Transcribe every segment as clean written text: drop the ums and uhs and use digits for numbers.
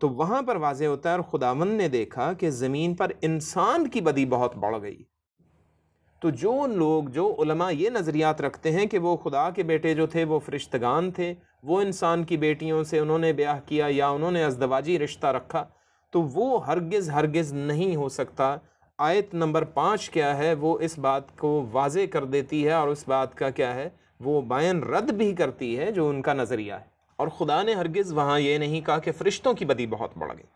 تو وہاں پر واضح ہوتا ہے اور خداوند نے دیکھا کہ زمین پر انسان کی بدی بہت بڑھ گئی۔ تو جو علماء یہ نظریات رکھتے ہیں کہ وہ خدا کے بیٹے جو تھے وہ فرشتگان تھے، وہ انسان کی بیٹیوں سے انہوں نے بیاہ کیا یا انہوں نے ازدواجی رشتہ رکھا، تو وہ ہرگز نہیں ہو سکتا۔ آیت نمبر 5 کیا ہے، وہ اس بات کو واضح کر دیتی ہے اور اس بات کا کیا ہے، وہ بیان رد بھی کرتی ہے جو ان کا نظریہ ہے۔ اور خدا نے ہرگز وہاں یہ نہیں کہا کہ فرشتوں کی بدی بہت بڑھ گئی۔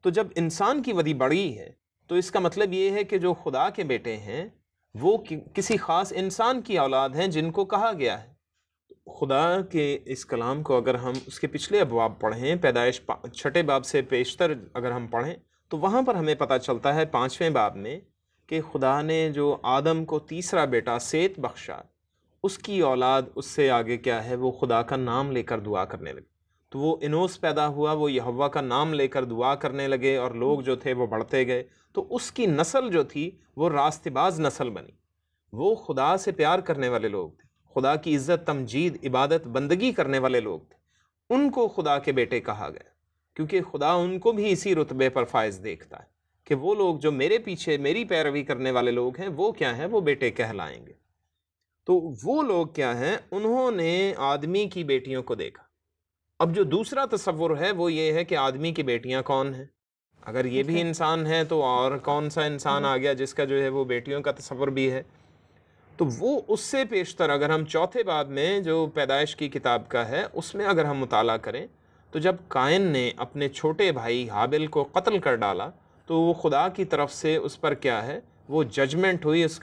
تو جب انسان کی بدی بڑھی ہے تو اس کا مطلب یہ ہے کہ جو خدا کے بیٹے ہیں وہ کسی خاص انسان کی اولاد ہیں جن کو کہا گیا ہے۔ خدا کے اس کلام کو اگر ہم اس کے پچھلے ابواب پڑھیں، پیدائش 6 باب سے پیشتر اگر ہم پڑھیں تو وہاں پر ہمیں پتہ چلتا ہے 5ویں باب میں کہ خدا نے جو آدم کو تیسرا بیٹا سیت بخشا، اس کی اولاد اس سے آگے کیا ہے، وہ خدا کا نام لے کر دعا کرنے لگے۔ تو وہ انوس پیدا ہوا، وہ یہوہ کا نام لے کر دعا کرنے لگے اور لوگ جو تھے وہ بڑھتے گئے، تو اس کی نسل جو تھی وہ راست باز نسل بنی۔ وہ خدا سے پیار کرنے والے لوگ تھے، خدا کی عزت تمجید عبادت بندگی کرنے والے لوگ تھے، ان کو خدا کے بیٹے کہا گیا، کیونکہ خدا ان کو بھی اسی رتبے پر فائز دیکھتا ہے کہ وہ لوگ جو میرے پیچھے میری پیروی کرنے والے لوگ ہیں وہ کیا ہیں، وہ بیٹے کہلائیں گے۔ تو وہ لوگ کیا ہیں، انہوں نے آدمی کی بیٹیوں کو دیکھا۔ اب جو دوسرا تصور ہے وہ یہ ہے کہ آدمی کی بیٹیاں کون ہیں؟ اگر یہ بھی انسان ہے تو اور کون سا انسان آ گیا جس کا جو ہے وہ بیٹیوں کا تصور بھی ہے؟ تو وہ اس سے پیشتر اگر ہم 4 باب میں جو پیدائش کی کتاب کا ہے اس میں اگر ہم مطالعہ کریں تو جب قائن نے اپنے چھوٹے بھائی حابل کو قتل کر ڈالا تو وہ خدا کی طرف سے اس پر کیا ہے، وہ ججمنٹ ہوئی، اس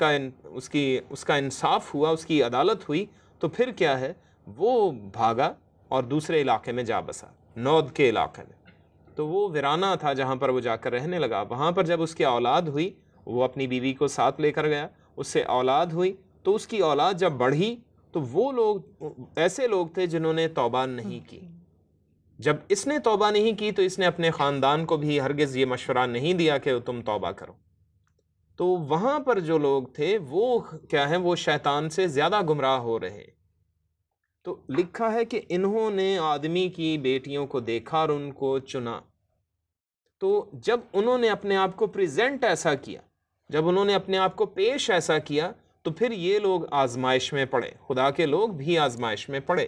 کا انصاف ہوا، اس کی عدالت ہوئی، تو پھر کیا ہے، وہ بھاگا اور دوسرے علاقے میں جا بسا، نود کے علاقے میں۔ تو وہ ویرانہ تھا جہاں پر وہ جا کر رہنے لگا۔ وہاں پر جب اس کی اولاد ہوئی، وہ اپنی بیوی کو ساتھ لے کر گیا، اس سے اولاد ہوئی، تو اس کی اولاد جب بڑھی تو وہ لوگ ایسے لوگ تھے جنہوں نے توبہ نہیں کی۔ جب اس نے توبہ نہیں کی تو اس نے اپنے خاندان کو بھی ہرگز یہ مشورہ نہیں دیا کہ تم توبہ کرو۔ تو وہاں پر جو لوگ تھے وہ کیا ہیں، وہ شیطان سے زیادہ گمراہ ہو رہے۔ تو لکھا ہے کہ انہوں نے آدمی کی بیٹیوں کو دیکھا اور ان کو چنا۔ تو جب انہوں نے اپنے آپ کو پریزنٹ ایسا کیا، جب انہوں نے اپنے آپ کو پیش ایسا کیا، تو پھر یہ لوگ آزمائش میں پڑے، خدا کے لوگ بھی آزمائش میں پڑے۔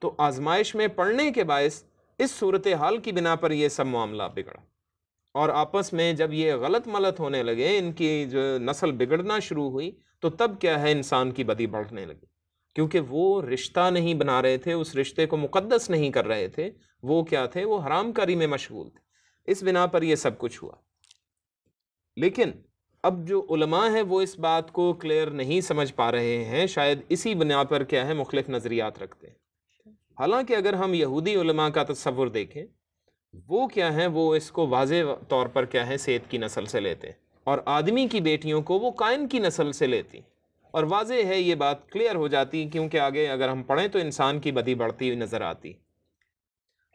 تو آزمائش میں پڑنے کے باعث اس صورتحال کی بنا پر یہ سب معاملہ بگڑا، اور آپس میں جب یہ غلط ملت ہونے لگے، ان کی جو نسل بگڑنا شروع ہوئی، تو تب کیا ہے، انسان کی بدی بڑھنے لگی، کیونکہ وہ رشتہ نہیں بنا رہے تھے، اس رشتے کو مقدس نہیں کر رہے تھے، وہ کیا تھے، وہ حرام کاری میں مشغول تھے۔ اس بنا پر یہ سب کچھ ہوا۔ لیکن اب جو علماء ہیں وہ اس بات کو کلیئر نہیں سمجھ پا رہے ہیں، شاید اسی بنا پر کیا ہے، مختلف نظریات رکھتے ہیں۔ حالانکہ اگر ہم یہودی علماء کا تصور دیکھیں، وہ کیا ہیں، وہ اس کو واضح طور پر کیا ہے، سیت کی نسل سے لیتے ہیں، اور آدمی کی بیٹیوں کو وہ قائن کی نسل سے لیتی ہیں، اور واضح ہے یہ بات کلیئر ہو جاتی، کیونکہ آگے اگر ہم پڑھیں تو انسان کی بدی بڑھتی ہوئی نظر آتی۔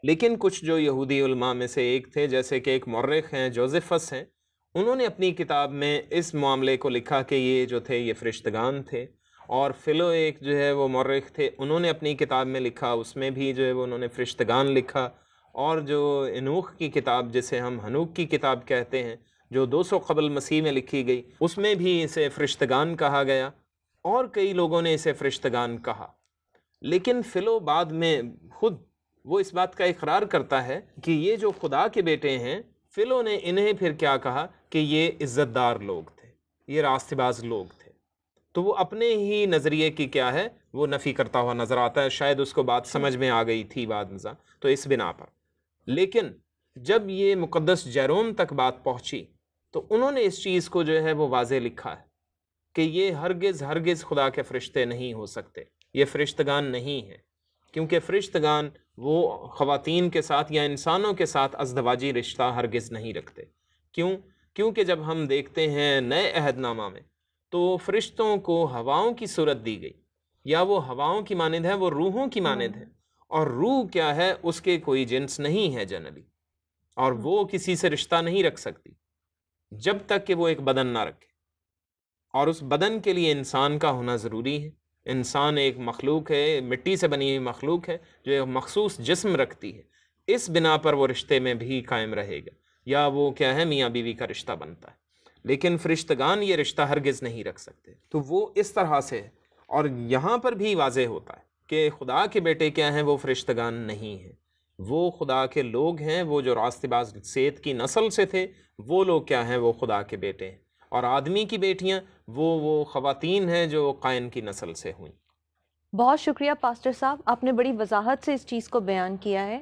لیکن کچھ جو یہودی علماء میں سے ایک تھے، جیسے کہ ایک مورخ ہیں جوزفس ہیں، انہوں نے اپنی کتاب میں اس معاملے کو لکھا کہ یہ جو تھے یہ فرشتگان تھے، اور فلو ایک جو ہے وہ مورخ تھے، انہوں نے اپنی کتاب میں لکھا، اس میں بھی جو ہے وہ انہوں نے فرشتگان لکھا، اور جو انوخ کی کتاب جسے ہم ہنوک کی کتاب کہتے ہیں، جو 200 قبل مسیح میں لکھی گئی، اس میں بھی اسے فرشتگان کہا گیا، اور کئی لوگوں نے اسے فرشتگان کہا۔ لیکن فلو بعد میں خود وہ اس بات کا اقرار کرتا ہے کہ یہ جو خدا کے بیٹے ہیں، فلو نے انہیں پھر کیا کہا کہ یہ عزت دار لوگ تھے، یہ راست باز لوگ تھے۔ تو وہ اپنے ہی نظریے کی کیا ہے، وہ نفی کرتا ہوا نظر آتا ہے، شاید اس کو بات سمجھ میں آ گئی تھی بعد میں، تو اس بنا پر۔ لیکن جب یہ مقدس جیروم تک بات پہنچی تو انہوں نے اس چیز کو جو ہے وہ واضح لکھا ہے کہ یہ ہرگز خدا کے فرشتے نہیں ہو سکتے، یہ فرشتگان نہیں ہیں، کیونکہ فرشتگان وہ خواتین کے ساتھ یا انسانوں کے ساتھ ازدواجی رشتہ ہرگز نہیں رکھتے۔ کیونکہ جب ہم دیکھتے ہیں نئے عہد نامہ میں تو فرشتوں کو ہواؤں کی صورت دی گئی، یا وہ ہواؤں کی مانند ہے، وہ روحوں کی مانند ہے، اور روح کیا ہے، اس کے کوئی جنس نہیں ہے جنرلی، اور وہ کسی سے رشتہ نہیں رکھ سکتی جب تک کہ وہ ایک بدن نہ رکھے، اور اس بدن کے لیے انسان کا ہونا ضروری ہے۔ انسان ایک مخلوق ہے، مٹی سے بنی ہوئی مخلوق ہے جو ایک مخصوص جسم رکھتی ہے۔ اس بنا پر وہ رشتے میں بھی قائم رہے گا، یا وہ کیا ہے میاں بیوی کا رشتہ بنتا ہے، لیکن فرشتگان یہ رشتہ ہرگز نہیں رکھ سکتے۔ تو وہ اس طرح سے ہے، اور یہاں پر بھی واضح ہوتا ہے کہ خدا کے بیٹے کیا ہیں، وہ فرشتگان نہیں ہیں، وہ خدا کے لوگ ہیں، وہ جو راست باز سیت کی نسل سے تھے، وہ لوگ کیا ہیں، وہ خدا کے بیٹے ہیں۔ اور آدمی کی بیٹیاں وہ خواتین ہیں جو قائن کی نسل سے ہوئیں۔ بہت شکریہ پاسٹر صاحب، آپ نے بڑی وضاحت سے اس چیز کو بیان کیا ہے۔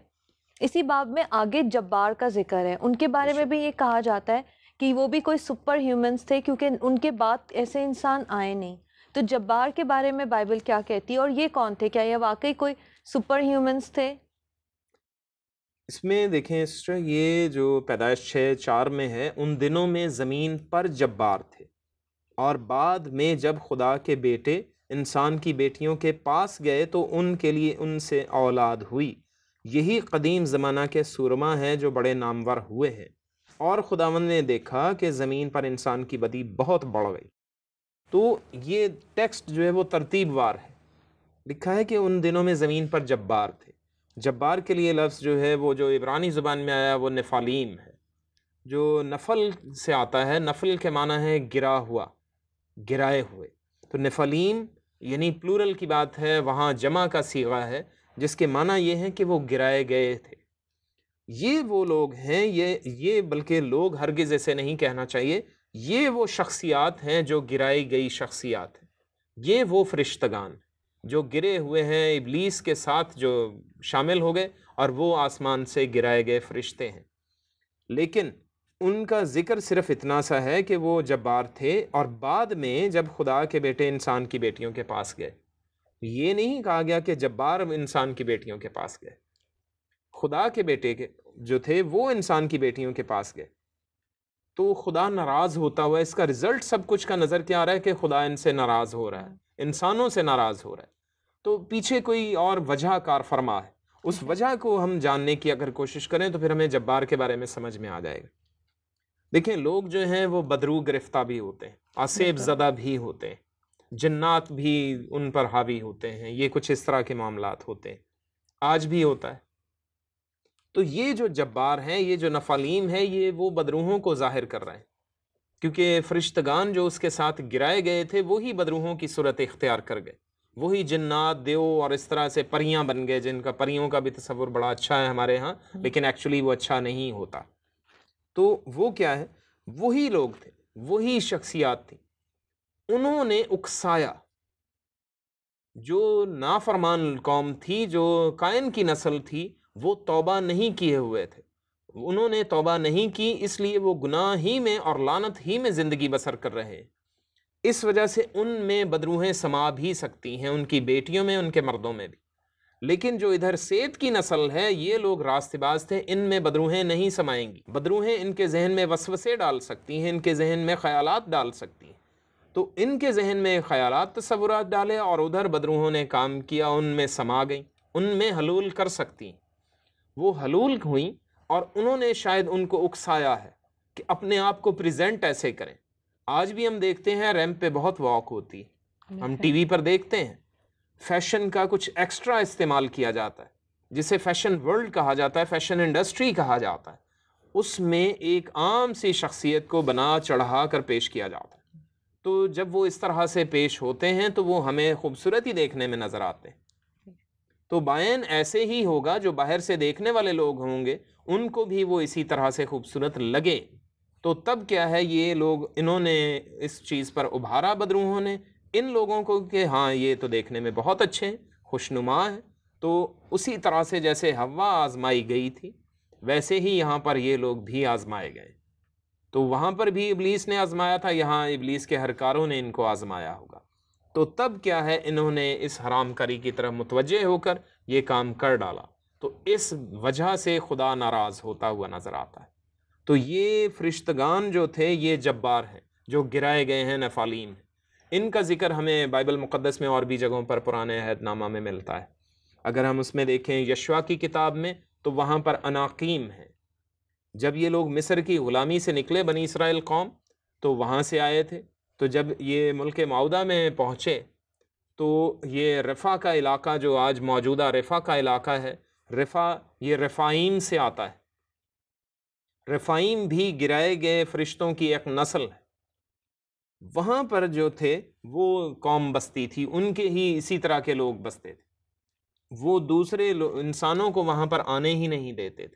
اسی باب میں آگے جبار کا ذکر ہے، ان کے بارے میں بھی یہ کہا جاتا ہے کہ وہ بھی کوئی سپر ہیومنز تھے، کیونکہ ان کے بعد ایسے انسان آئے نہیں۔ تو جبار کے بارے میں بائبل کیا کہتی ہے، اور یہ کون تھے؟ کیا یہ واقعی کوئی سپر ہیومنز تھے؟ اس میں دیکھیں سسٹر، یہ جو پیدائش 6:4 میں ہے، ان دنوں میں زمین پر جبار تھے، اور بعد میں جب خدا کے بیٹے انسان کی بیٹیوں کے پاس گئے تو ان کے لیے ان سے اولاد ہوئی۔ یہی قدیم زمانہ کے سورما ہیں جو بڑے نامور ہوئے ہیں، اور خداوند نے دیکھا کہ زمین پر انسان کی بدی بہت بڑھ گئی۔ تو یہ ٹیکسٹ جو ہے وہ ترتیب وار ہے، لکھا ہے کہ ان دنوں میں زمین پر جبار تھے۔ جبار کے لیے لفظ جو ہے وہ جو عبرانی زبان میں آیا وہ نفالیم ہے، جو نفل سے آتا ہے۔ نفل کے معنی ہے گرا ہوا، گرائے ہوئے۔ تو نفالیم یعنی پلورل کی بات ہے، وہاں جمع کا صیغہ ہے، جس کے معنی یہ ہے کہ وہ گرائے گئے تھے۔ یہ وہ لوگ ہیں، یہ بلکہ لوگ ہرگز ایسے نہیں کہنا چاہیے، یہ وہ شخصیات ہیں جو گرائی گئی شخصیات ہیں۔ یہ وہ فرشتگان جو گرے ہوئے ہیں، ابلیس کے ساتھ جو شامل ہو گئے، اور وہ آسمان سے گرائے گئے فرشتے ہیں۔ لیکن ان کا ذکر صرف اتنا سا ہے کہ وہ جبار تھے، اور بعد میں جب خدا کے بیٹے انسان کی بیٹیوں کے پاس گئے، یہ نہیں کہا گیا کہ جبار انسان کی بیٹیوں کے پاس گئے۔ خدا کے بیٹے کے جو تھے وہ انسان کی بیٹیوں کے پاس گئے، تو خدا ناراض ہوتا ہوا، اس کا رزلٹ سب کچھ کا نظر کیا آ رہا ہے کہ خدا ان سے ناراض ہو رہا ہے، انسانوں سے ناراض ہو رہا ہے۔ تو پیچھے کوئی اور وجہ کار فرما ہے، اس وجہ کو ہم جاننے کی اگر کوشش کریں تو پھر ہمیں جبار کے بارے میں سمجھ میں آ جائے گا۔ دیکھیں، لوگ جو ہیں وہ بدرو گرفتہ بھی ہوتے ہیں، آسیب زدہ بھی ہوتے ہیں، جنات بھی ان پر حاوی ہوتے ہیں، یہ کچھ اس طرح کے معاملات ہوتے ہیں، آج بھی ہوتا ہے۔ تو یہ جو جبار ہیں، یہ جو نفالیم ہے، یہ وہ بدروحوں کو ظاہر کر رہے ہیں، کیونکہ فرشتگان جو اس کے ساتھ گرائے گئے تھے وہی بدروحوں کی صورت اختیار کر گئے، وہی جنات، دیو اور اس طرح سے پریاں بن گئے، جن کا پریوں کا بھی تصور بڑا اچھا ہے ہمارے ہاں، لیکن ایکچولی وہ اچھا نہیں ہوتا۔ تو وہ کیا ہے، وہی لوگ تھے، وہی شخصیات تھیں، انہوں نے اکسایا جو نافرمان قوم تھی، جو قائن کی نسل تھی، وہ توبہ نہیں کیے ہوئے تھے، انہوں نے توبہ نہیں کی، اس لیے وہ گناہ ہی میں اور لعنت ہی میں زندگی بسر کر رہے ہیں۔ اس وجہ سے ان میں بدروہیں سما بھی سکتی ہیں، ان کی بیٹیوں میں، ان کے مردوں میں بھی۔ لیکن جو ادھر سیت کی نسل ہے، یہ لوگ راست باز تھے، ان میں بدروہیں نہیں سمائیں گی۔ بدروہیں ان کے ذہن میں وسوسے ڈال سکتی ہیں، ان کے ذہن میں خیالات ڈال سکتی ہیں، تو ان کے ذہن میں خیالات، تصورات ڈالے، اور ادھر بدروہوں نے کام کیا، ان میں سما گئیں، ان میں حلول کر سکتی ہیں۔ وہ حلول ہوئیں، اور انہوں نے شاید ان کو اکسایا ہے کہ اپنے آپ کو پریزنٹ ایسے کریں۔ آج بھی ہم دیکھتے ہیں ریمپ پہ بہت واک ہوتی ہے، ہم ٹی وی پر دیکھتے ہیں، فیشن کا کچھ ایکسٹرا استعمال کیا جاتا ہے، جسے فیشن ورلڈ کہا جاتا ہے، فیشن انڈسٹری کہا جاتا ہے، اس میں ایک عام سی شخصیت کو بنا چڑھا کر پیش کیا جاتا ہے۔ تو جب وہ اس طرح سے پیش ہوتے ہیں تو وہ ہمیں خوبصورتی دیکھنے میں نظر آتے ہیں۔ تو بائن ایسے ہی ہوگا، جو باہر سے دیکھنے والے لوگ ہوں گے ان کو بھی وہ اسی طرح سے خوبصورت لگے۔ تو تب کیا ہے، یہ لوگ، انہوں نے اس چیز پر ابھارا بدروحوں نے ان لوگوں کو کہ ہاں یہ تو دیکھنے میں بہت اچھے ہیں، خوشنما ہیں۔ تو اسی طرح سے جیسے حوا آزمائی گئی تھی، ویسے ہی یہاں پر یہ لوگ بھی آزمائے گئے۔ تو وہاں پر بھی ابلیس نے آزمایا تھا، یہاں ابلیس کے ہرکاروں نے ان کو آزمایا ہوگا۔ تو تب کیا ہے، انہوں نے اس حرام کاری کی طرف متوجہ ہو کر یہ کام کر ڈالا، تو اس وجہ سے خدا ناراض ہوتا ہوا نظر آتا ہے۔ تو یہ فرشتگان جو تھے، یہ جبار ہیں جو گرائے گئے ہیں، نفالیم ہیں۔ ان کا ذکر ہمیں بائبل مقدس میں اور بھی جگہوں پر پرانے عہد نامہ میں ملتا ہے۔ اگر ہم اس میں دیکھیں یشوع کی کتاب میں، تو وہاں پر اناقیم ہیں۔ جب یہ لوگ مصر کی غلامی سے نکلے، بنی اسرائیل قوم، تو وہاں سے آئے تھے، تو جب یہ ملک معودہ میں پہنچے تو یہ رفا کا علاقہ، جو آج موجودہ رفا کا علاقہ ہے، رفا یہ رفائیم سے آتا ہے، رفائیم بھی گرائے گئے فرشتوں کی ایک نسل ہے۔ وہاں پر جو تھے وہ قوم بستی تھی، ان کے ہی اسی طرح کے لوگ بستے تھے، وہ دوسرے انسانوں کو وہاں پر آنے ہی نہیں دیتے تھے۔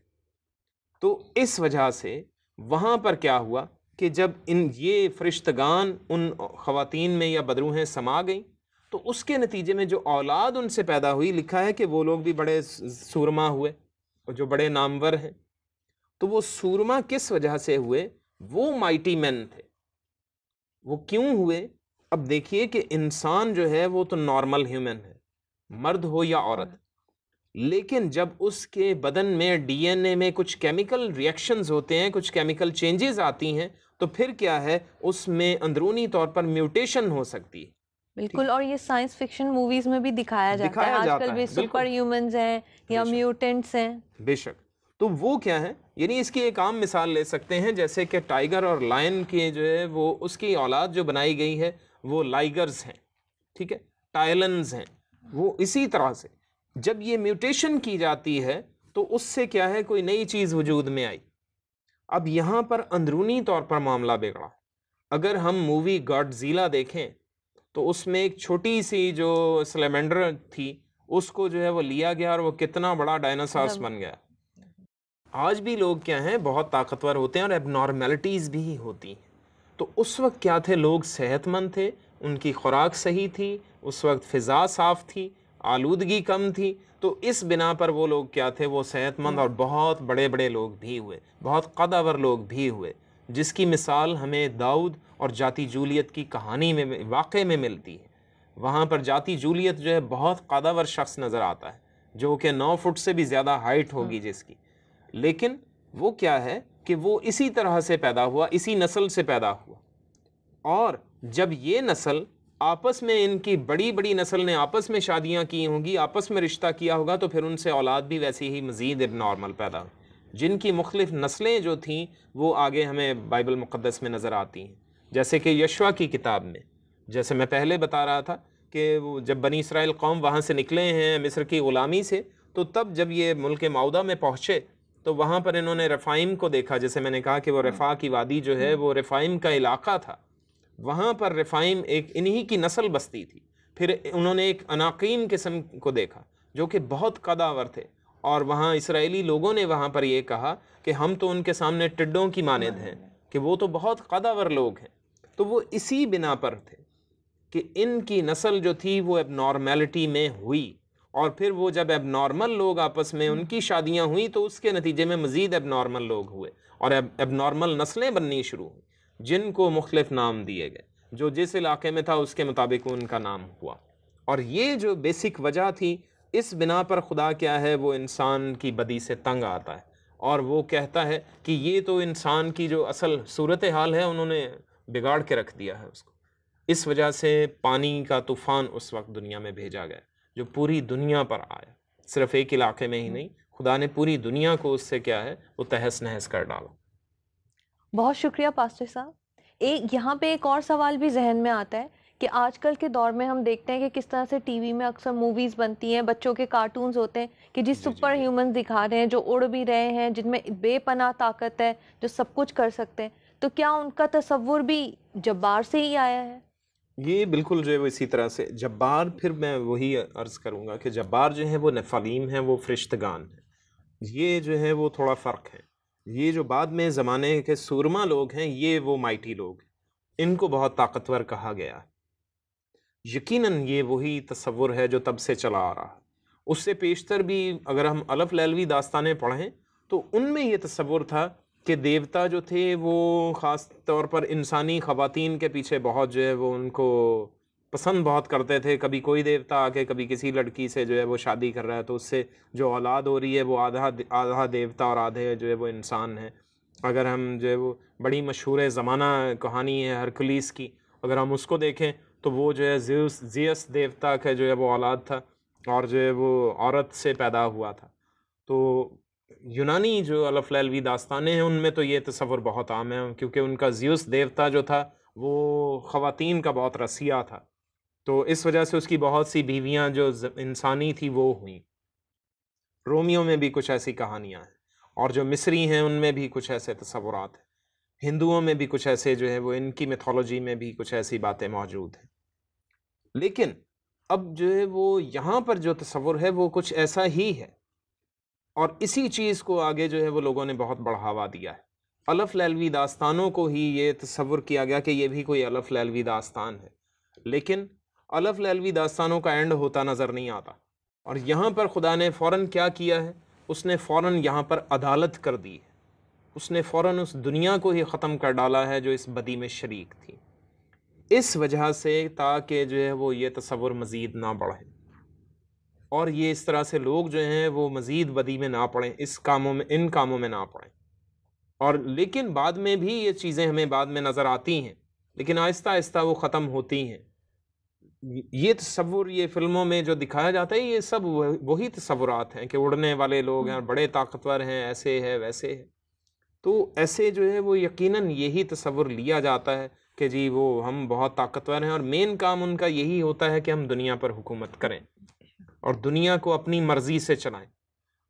تو اس وجہ سے وہاں پر کیا ہوا کہ جب یہ فرشتگان ان خواتین میں یا بدروہیں سما گئیں تو اس کے نتیجے میں جو اولاد ان سے پیدا ہوئی، لکھا ہے کہ وہ لوگ بھی بڑے سورما ہوئے اور جو بڑے نامور ہیں۔ تو وہ سورما کس وجہ سے ہوئے؟ وہ مائٹی مین تھے۔ وہ کیوں ہوئے؟ اب دیکھیے کہ انسان جو ہے وہ تو نارمل ہیومن ہے، مرد ہو یا عورت، لیکن جب اس کے بدن میں ڈی این اے میں کچھ کیمیکل ریئیکشنز ہوتے ہیں، کچھ کیمیکل چینجز آتی ہیں، تو پھر کیا ہے، اس میں اندرونی طور پر میوٹیشن ہو سکتی ہے۔ بالکل، اور یہ سائنس فکشن موویز میں بھی دکھایا جاتا ہے، آج کل بھی سپر ہیومنز ہیں یا میوٹنٹس ہیں۔ بے شک۔ تو وہ کیا ہے، یعنی اس کی ایک عام مثال لے سکتے ہیں، جیسے کہ ٹائیگر اور لائن کے جو ہے وہ اس کی اولاد جو بنائی گئی ہے وہ لائگرز ہیں، ٹھیک ہے، ٹائلنز ہیں۔ وہ اسی طرح سے جب یہ میوٹیشن کی جاتی ہے تو اس سے کیا ہے، کوئی نئی چیز وجود میں آئی۔ اب یہاں پر اندرونی طور پر معاملہ بگڑا۔ اگر ہم مووی گاڈ زیلا دیکھیں تو اس میں ایک چھوٹی سی جو سلیمنڈر تھی، اس کو جو ہے وہ لیا گیا اور وہ کتنا بڑا ڈائناسورس بن گیا۔ آج بھی لوگ کیا ہیں، بہت طاقتور ہوتے ہیں اور اب نارمیلٹیز بھی ہوتی ہیں۔ تو اس وقت کیا تھے، لوگ صحت مند تھے، ان کی خوراک صحیح تھی، اس وقت فضا صاف تھی، آلودگی کم تھی، تو اس بنا پر وہ لوگ کیا تھے، وہ صحت مند اور بہت بڑے بڑے لوگ بھی ہوئے، بہت قدور لوگ بھی ہوئے، جس کی مثال ہمیں داؤد اور جاتی جولیت کی کہانی میں، واقعے میں ملتی ہے۔ وہاں پر جاتی جولیت جو ہے بہت قدور شخص نظر آتا ہے، جو کہ 9 فٹ سے بھی زیادہ ہائٹ ہوگی جس کی، لیکن وہ کیا ہے کہ وہ اسی طرح سے پیدا ہوا، اسی نسل سے پیدا ہوا۔ اور جب یہ نسل آپس میں، ان کی بڑی بڑی نسل نے آپس میں شادیاں کی ہوں گی، آپس میں رشتہ کیا ہوگا، تو پھر ان سے اولاد بھی ویسی ہی مزید اب نارمل پیدا ہو، جن کی مختلف نسلیں جو تھیں وہ آگے ہمیں بائبل مقدس میں نظر آتی ہیں۔ جیسے کہ یشوع کی کتاب میں، جیسے میں پہلے بتا رہا تھا کہ وہ جب بنی اسرائیل قوم وہاں سے نکلے ہیں مصر کی غلامی سے، تو تب جب یہ ملک معودہ میں پہنچے تو وہاں پر انہوں نے رفائم کو دیکھا، جیسے میں نے کہا کہ وہ رفا کی وادی جو ہے وہ رفائم کا علاقہ تھا، وہاں پر رفائم ایک انہی کی نسل بستی تھی۔ پھر انہوں نے ایک اناقیم قسم کو دیکھا جو کہ بہت قداور تھے، اور وہاں اسرائیلی لوگوں نے وہاں پر یہ کہا کہ ہم تو ان کے سامنے ٹڈوں کی مانند ہیں، کہ وہ تو بہت قداور لوگ ہیں۔ تو وہ اسی بنا پر تھے کہ ان کی نسل جو تھی وہ اب نارمیلٹی میں ہوئی، اور پھر وہ جب اب نارمل لوگ آپس میں ان کی شادیاں ہوئیں تو اس کے نتیجے میں مزید اب نارمل لوگ ہوئے، اور اب نارمل نسلیں بننی شروع ہوئیں، جن کو مختلف نام دیے گئے، جو جس علاقے میں تھا اس کے مطابق ان کا نام ہوا۔ اور یہ جو بیسک وجہ تھی، اس بنا پر خدا کیا ہے، وہ انسان کی بدی سے تنگ آتا ہے، اور وہ کہتا ہے کہ یہ تو انسان کی جو اصل صورتحال ہے انہوں نے بگاڑ کے رکھ دیا ہے اس کو۔ اس وجہ سے پانی کا طوفان اس وقت دنیا میں بھیجا گیا، جو پوری دنیا پر آیا، صرف ایک علاقے میں ہی نہیں، خدا نے پوری دنیا کو اس سے کیا ہے، وہ تہس نہس کر ڈالا۔ بہت شکریہ پاسٹر صاحب۔ یہاں پہ ایک اور سوال بھی ذہن میں آتا ہے کہ آج کل کے دور میں ہم دیکھتے ہیں کہ کس طرح سے ٹی وی میں اکثر موویز بنتی ہیں، بچوں کے کارٹونز ہوتے ہیں کہ جس سپر ہیومن دکھا رہے ہیں، جو اڑ بھی رہے ہیں، جن میں بے پناہ طاقت ہے، جو سب کچھ کر سکتے ہیں، تو کیا ان کا تصور بھی جبار سے ہی آیا ہے؟ یہ بالکل جو ہے وہ اسی طرح سے جبار، پھر میں وہی عرض کروں گا کہ جبار جو ہے وہ نفالیم ہیں، وہ فرشتگان ہیں، یہ جو ہے وہ تھوڑا فرق ہے۔ یہ جو بعد میں زمانے کے سورما لوگ ہیں، یہ وہ مائٹی لوگ ہیں، ان کو بہت طاقتور کہا گیا ہے۔ یقیناً یہ وہی تصور ہے جو تب سے چلا آ رہا ہے۔ اس سے پیشتر بھی اگر ہم الف لیلوی داستانیں پڑھیں تو ان میں یہ تصور تھا کہ دیوتا جو تھے وہ خاص طور پر انسانی خواتین کے پیچھے بہت جو ہے وہ ان کو پسند بہت کرتے تھے۔ کبھی کوئی دیوتا آ کے کبھی کسی لڑکی سے جو ہے وہ شادی کر رہا ہے تو اس سے جو اولاد ہو رہی ہے وہ آدھا دیوتا اور آدھے جو ہے وہ انسان ہے۔ اگر ہم جو ہے وہ بڑی مشہور زمانہ کہانی ہے ہرکلیس کی، اگر ہم اس کو دیکھیں تو وہ جو ہے زیوس دیوتا کا جو ہے وہ اولاد تھا، اور جو ہے وہ عورت سے پیدا ہوا تھا۔ تو یونانی جو الف لیلوی داستانیں ہیں ان میں تو یہ تصور بہت عام ہے، کیونکہ ان کا زیوس دیوتا جو تھا وہ خواتین کا بہت رسیہ تھا، تو اس وجہ سے اس کی بہت سی بیویاں جو انسانی تھی وہ ہوئیں۔ رومیو میں بھی کچھ ایسی کہانیاں ہیں، اور جو مصری ہیں ان میں بھی کچھ ایسے تصورات ہیں، ہندوؤں میں بھی کچھ ایسے جو ہے وہ ان کی میتھولوجی میں بھی کچھ ایسی باتیں موجود ہیں. لیکن اب جو ہے وہ یہاں پر جو تصور ہے وہ کچھ ایسا ہی ہے، اور اسی چیز کو آگے جو ہے وہ لوگوں نے بہت بڑھاوا دیا ہے. الف لیلوی داستانوں کو ہی یہ تصور کیا گیا کہ یہ بھی کوئی الف لیلوی داستان ہے، لیکن الف لیلوی داستانوں کا اینڈ ہوتا نظر نہیں آتا. اور یہاں پر خدا نے فوراً کیا کیا ہے، اس نے فوراً یہاں پر عدالت کر دی ہے. اس نے فوراً اس دنیا کو ہی ختم کر ڈالا ہے جو اس بدی میں شریک تھی، اس وجہ سے تاکہ جو ہے وہ یہ تصور مزید نہ بڑھے، اور یہ اس طرح سے لوگ جو ہیں وہ مزید بدی میں نہ پڑیں، ان کاموں میں نہ پڑیں. اور لیکن بعد میں بھی یہ چیزیں ہمیں بعد میں نظر آتی ہیں، لیکن آہستہ آہستہ وہ ختم ہوتی ہیں. یہ تصور یہ فلموں میں جو دکھایا جاتا ہے یہ سب وہی تصورات ہیں کہ اڑنے والے لوگ ہیں، بڑے طاقتور ہیں، ایسے ہے ویسے ہے. تو ایسے جو ہے وہ یقیناً یہی تصور لیا جاتا ہے کہ جی وہ ہم بہت طاقتور ہیں، اور مین کام ان کا یہی ہوتا ہے کہ ہم دنیا پر حکومت کریں اور دنیا کو اپنی مرضی سے چلائیں.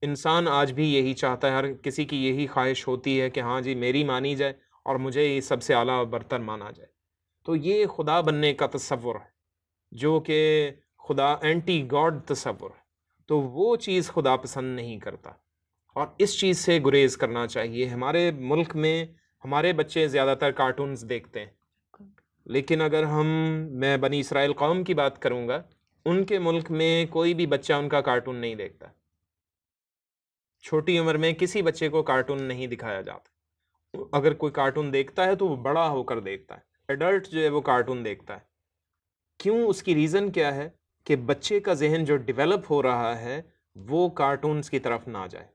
انسان آج بھی یہی چاہتا ہے، ہر کسی کی یہی خواہش ہوتی ہے کہ ہاں جی میری مانی جائے اور مجھے یہ سب سے اعلیٰ برتر مانا جائے. تو یہ خدا بننے کا تصور ہے جو کہ خدا اینٹی گاڈ تصور ہے، تو وہ چیز خدا پسند نہیں کرتا، اور اس چیز سے گریز کرنا چاہیے. ہمارے ملک میں ہمارے بچے زیادہ تر کارٹونز دیکھتے ہیں، لیکن اگر میں بنی اسرائیل قوم کی بات کروں گا، ان کے ملک میں کوئی بھی بچہ ان کا کارٹون نہیں دیکھتا. چھوٹی عمر میں کسی بچے کو کارٹون نہیں دکھایا جاتا. اگر کوئی کارٹون دیکھتا ہے تو وہ بڑا ہو کر دیکھتا ہے. ایڈلٹ جو ہے وہ کارٹون دیکھتا ہے. کیوں؟ اس کی ریزن کیا ہے کہ بچے کا ذہن جو ڈیولپ ہو رہا ہے وہ کارٹونز کی طرف نہ جائے،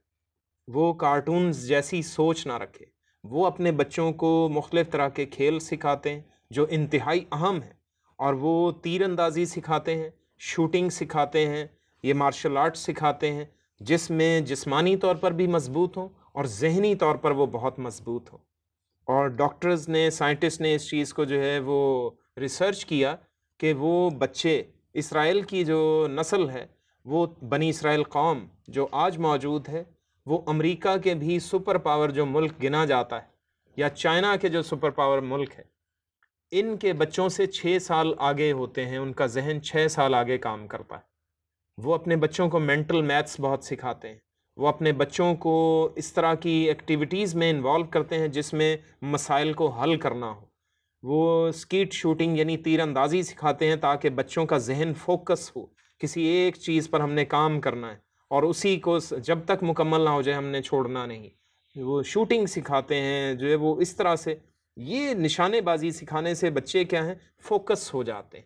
وہ کارٹونز جیسی سوچ نہ رکھے. وہ اپنے بچوں کو مختلف طرح کے کھیل سکھاتے ہیں جو انتہائی اہم ہیں، اور وہ تیر اندازی سکھاتے ہیں، شوٹنگ سکھاتے ہیں، یہ مارشل آرٹ سکھاتے ہیں، جس میں جسمانی طور پر بھی مضبوط ہوں اور ذہنی طور پر وہ بہت مضبوط ہوں. اور ڈاکٹرز نے، سائنٹسٹ نے اس چیز کو جو ہے وہ ریسرچ کیا کہ وہ بچے، اسرائیل کی جو نسل ہے، وہ بنی اسرائیل قوم جو آج موجود ہے، وہ امریکہ کے بھی سپر پاور جو ملک گنا جاتا ہے، یا چائنا کے جو سپر پاور ملک ہے، ان کے بچوں سے 6 سال آگے ہوتے ہیں. ان کا ذہن 6 سال آگے کام کرتا ہے. وہ اپنے بچوں کو مینٹل میتھس بہت سکھاتے ہیں. وہ اپنے بچوں کو اس طرح کی ایکٹیویٹیز میں انوالو کرتے ہیں جس میں مسائل کو حل کرنا ہو. وہ سکیٹ شوٹنگ یعنی تیر اندازی سکھاتے ہیں تاکہ بچوں کا ذہن فوکس ہو، کسی ایک چیز پر ہم نے کام کرنا ہے اور اسی کو جب تک مکمل نہ ہو جائے ہم نے چھوڑنا نہیں. وہ شوٹنگ سکھاتے ہیں جو ہے وہ اس طرح سے. یہ نشانے بازی سکھانے سے بچے کیا ہیں، فوکس ہو جاتے ہیں.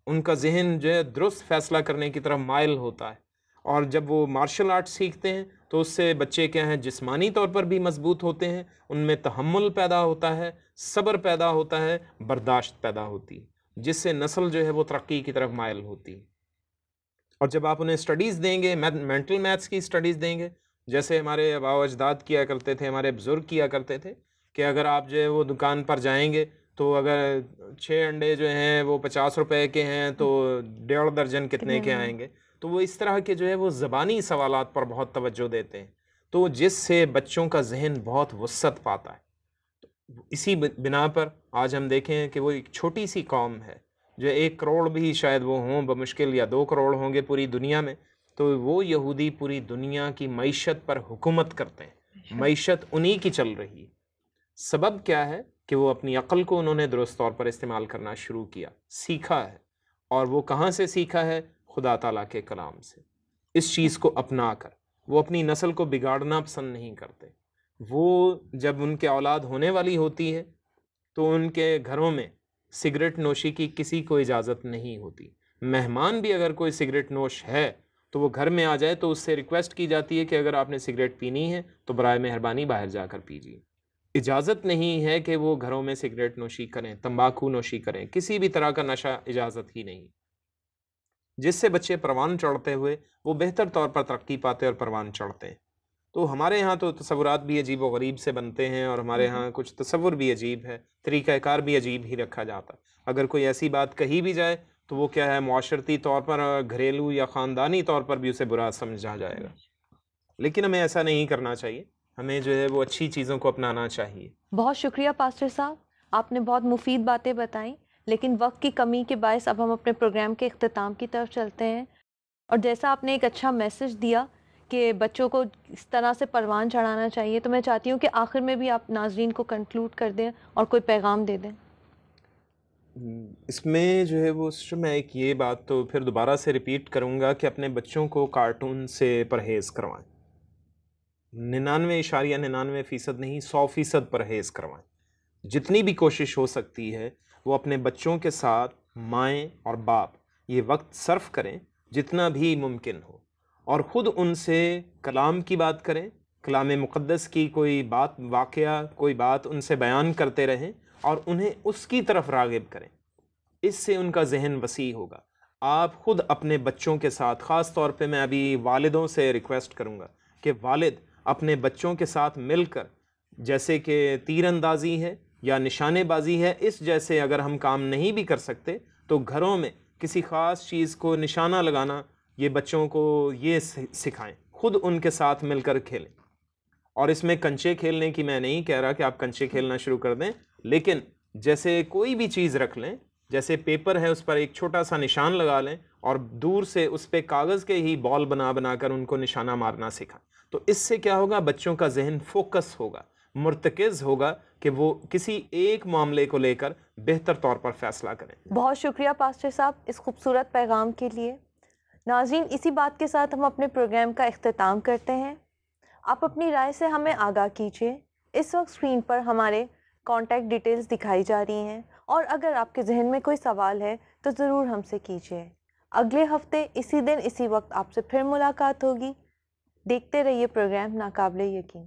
ان کا ذہن جو ہے درست فیصلہ کرنے کی طرف مائل ہوتا ہے. اور جب وہ مارشل آرٹ سیکھتے ہیں تو اس سے بچے کیا ہیں، جسمانی طور پر بھی مضبوط ہوتے ہیں، ان میں تحمل پیدا ہوتا ہے، صبر پیدا ہوتا ہے، برداشت پیدا ہوتی ہے، جس سے نسل جو ہے وہ ترقی کی طرف مائل ہوتی ہے. اور جب آپ انہیں اسٹڈیز دیں گے، مینٹل میتھس کی اسٹڈیز دیں گے، جیسے ہمارے آباء و اجداد کیا کرتے تھے، ہمارے بزرگ کیا کرتے تھے، کہ اگر آپ جو ہے وہ دکان پر جائیں گے تو اگر 6 انڈے جو ہیں وہ 50 روپے کے ہیں تو 1.5 درجن کتنے کے آئیں گے. تو وہ اس طرح کے جو ہے وہ زبانی سوالات پر بہت توجہ دیتے ہیں، تو جس سے بچوں کا ذہن بہت وسعت پاتا ہے. اسی بنا پر آج ہم دیکھیں کہ وہ ایک چھوٹی سی قوم ہے جو 1 کروڑ بھی شاید وہ ہوں بمشکل، یا 2 کروڑ ہوں گے پوری دنیا میں، تو وہ یہودی پوری دنیا کی معیشت پر حکومت کرتے ہیں. معیشت انہی کی چل رہی ہے. سبب کیا ہے کہ وہ اپنی عقل کو انہوں نے درست طور پر استعمال کرنا شروع کیا، سیکھا ہے. اور وہ کہاں سے سیکھا ہے؟ خدا تعالیٰ کے کلام سے. اس چیز کو اپنا کر وہ اپنی نسل کو بگاڑنا پسند نہیں کرتے. وہ جب ان کے اولاد ہونے والی ہوتی ہے تو ان کے گھروں میں سگریٹ نوشی کی کسی کو اجازت نہیں ہوتی. مہمان بھی اگر کوئی سگریٹ نوش ہے تو وہ گھر میں آ جائے تو اس سے ریکویسٹ کی جاتی ہے کہ اگر آپ نے سگریٹ پینی ہے تو برائے مہربانی باہر جا کر پیجیے. اجازت نہیں ہے کہ وہ گھروں میں سگریٹ نوشی کریں، تمباکو نوشی کریں، کسی بھی طرح کا نشہ اجازت ہی نہیں. جس سے بچے پروان چڑھتے ہوئے وہ بہتر طور پر ترقی پاتے اور پروان چڑھتے ہیں. تو ہمارے ہاں تو تصورات بھی عجیب و غریب سے بنتے ہیں، اور ہمارے ہاں کچھ تصور بھی عجیب ہے، طریقہ کار بھی عجیب ہی رکھا جاتا ہے. اگر کوئی ایسی بات کہی بھی جائے تو وہ کیا ہے، معاشرتی طور پر، گھریلو یا خاندانی طور پر بھی اسے برا سمجھا جائے گا. لیکن ہمیں ایسا نہیں کرنا چاہیے. ہمیں جو ہے وہ اچھی چیزوں کو اپنانا چاہیے. بہت شکریہ پاسٹر صاحب، آپ نے بہت مفید باتیں بتائیں، لیکن وقت کی کمی کے باعث اب ہم اپنے پروگرام کے اختتام کی طرف چلتے ہیں. اور جیسا آپ نے ایک اچھا میسج دیا کہ بچوں کو اس طرح سے پروان چڑھانا چاہیے، تو میں چاہتی ہوں کہ آخر میں بھی آپ ناظرین کو کنکلوڈ کر دیں اور کوئی پیغام دے دیں. اس میں جو ہے وہ میں ایک یہ بات تو پھر دوبارہ سے ریپیٹ کروں گا کہ اپنے بچوں کو کارٹون سے پرہیز کروائیں. 99.99% نہیں، 100% پرہیز کروائیں. جتنی بھی کوشش ہو سکتی ہے وہ اپنے بچوں کے ساتھ مائیں اور باپ یہ وقت صرف کریں جتنا بھی ممکن ہو، اور خود ان سے کلام کی بات کریں، کلام مقدس کی کوئی بات، واقعہ، کوئی بات ان سے بیان کرتے رہیں اور انہیں اس کی طرف راغب کریں. اس سے ان کا ذہن وسیع ہوگا. آپ خود اپنے بچوں کے ساتھ، خاص طور پہ میں ابھی والدوں سے ریکویسٹ کروں گا کہ والد اپنے بچوں کے ساتھ مل کر، جیسے کہ تیر اندازی ہے یا نشانے بازی ہے، اس جیسے اگر ہم کام نہیں بھی کر سکتے تو گھروں میں کسی خاص چیز کو نشانہ لگانا یہ بچوں کو یہ سکھائیں، خود ان کے ساتھ مل کر کھیلیں. اور اس میں کنچے کھیلنے کی میں نہیں کہہ رہا کہ آپ کنچے کھیلنا شروع کر دیں، لیکن جیسے کوئی بھی چیز رکھ لیں، جیسے پیپر ہے اس پر ایک چھوٹا سا نشان لگا لیں اور دور سے اس پہ کاغذ کے ہی بال بنا بنا کر ان کو نشانہ مارنا سکھائیں. تو اس سے کیا ہوگا، بچوں کا ذہن فوکس ہوگا، مرتکز ہوگا کہ وہ کسی ایک معاملے کو لے کر بہتر طور پر فیصلہ کریں. بہت شکریہ پاسٹر صاحب اس خوبصورت پیغام کے لیے. ناظرین، اسی بات کے ساتھ ہم اپنے پروگرام کا اختتام کرتے ہیں. آپ اپنی رائے سے ہمیں آگاہ کیجیے. اس وقت اسکرین پر ہمارے کانٹیکٹ ڈیٹیلز دکھائی جا رہی ہیں، اور اگر آپ کے ذہن میں کوئی سوال ہے تو ضرور ہم سے کیجیے. اگلے ہفتے اسی دن اسی وقت آپ سے پھر ملاقات ہوگی. دیکھتے رہیے پروگرام ناقابل یقین.